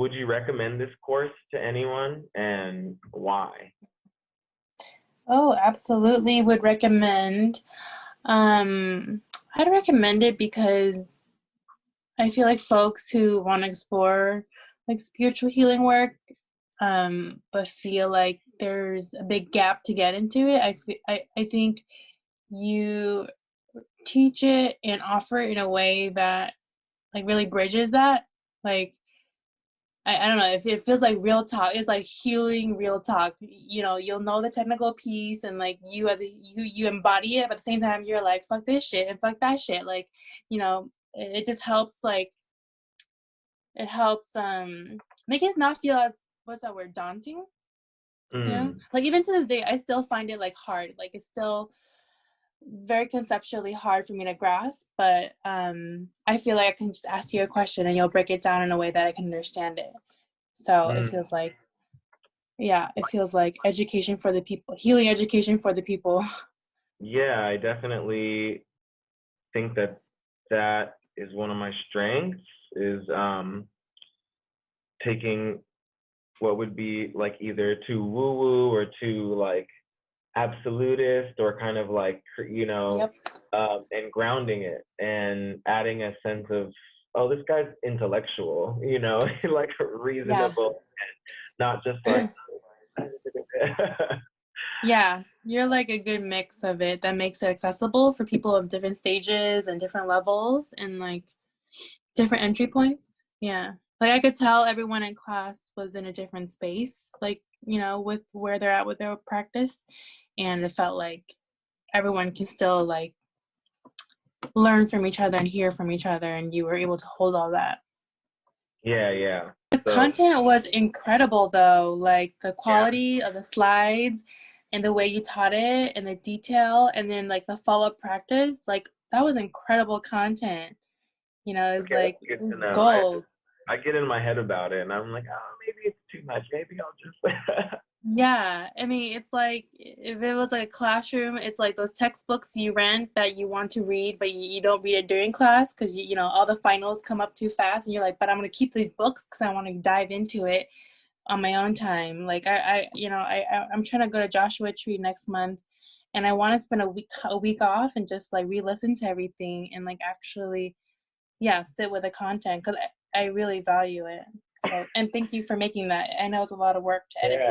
would you recommend this course to anyone, and why? Oh, absolutely would recommend. Um, I'd recommend it because I feel like folks who want to explore like spiritual healing work, but feel like there's a big gap to get into it. I think you teach it and offer it in a way that like really bridges that. Like I don't know if it feels like real talk. It's like healing real talk. You know, you'll know the technical piece and like you as a, you embody it, but at the same time you're like fuck this shit and fuck that shit. Like, you know, it just helps like it helps make it not feel as what's that word, daunting. You know, Mm. like even to this day I still find it like hard. Like it's still very conceptually hard for me to grasp, but I feel like I can just ask you a question and you'll break it down in a way that I can understand it. So it Mm. feels like, yeah, it feels like education for the people, healing education for the people. Yeah, I definitely think that that is one of my strengths, is taking what would be like either too woo woo or too like absolutist, or kind of like, Yep. and grounding it and adding a sense of, oh, this guy's intellectual, like Yeah. reasonable, not just like Yeah. You're like a good mix of it that makes it accessible for people of different stages and different levels and like different entry points. Yeah. Like I could tell everyone in class was in a different space, like, you know, with where they're at with their practice. And it felt like everyone can still like learn from each other and hear from each other. And you were able to hold all that. yeah, yeah. The So content was incredible though, like the yeah, quality of the slides and the way you taught it and the detail and then like the follow-up practice, like that was incredible content. You know, it's okay, like that's it good to was know. gold. I get in my head about it, and I'm like, oh, maybe it's too much. Maybe I'll just. Yeah, I mean, it's like if it was like a classroom, it's like those textbooks you rent that you want to read, but you don't read it during class because you know all the finals come up too fast, and you're like, but I'm gonna keep these books because I want to dive into it on my own time. Like I'm trying to go to Joshua Tree next month, and I want to spend a week off and just like re-listen to everything and like actually, yeah, sit with the content because I really value it. So, and thank you for making that. I know it's a lot of work to edit Yeah.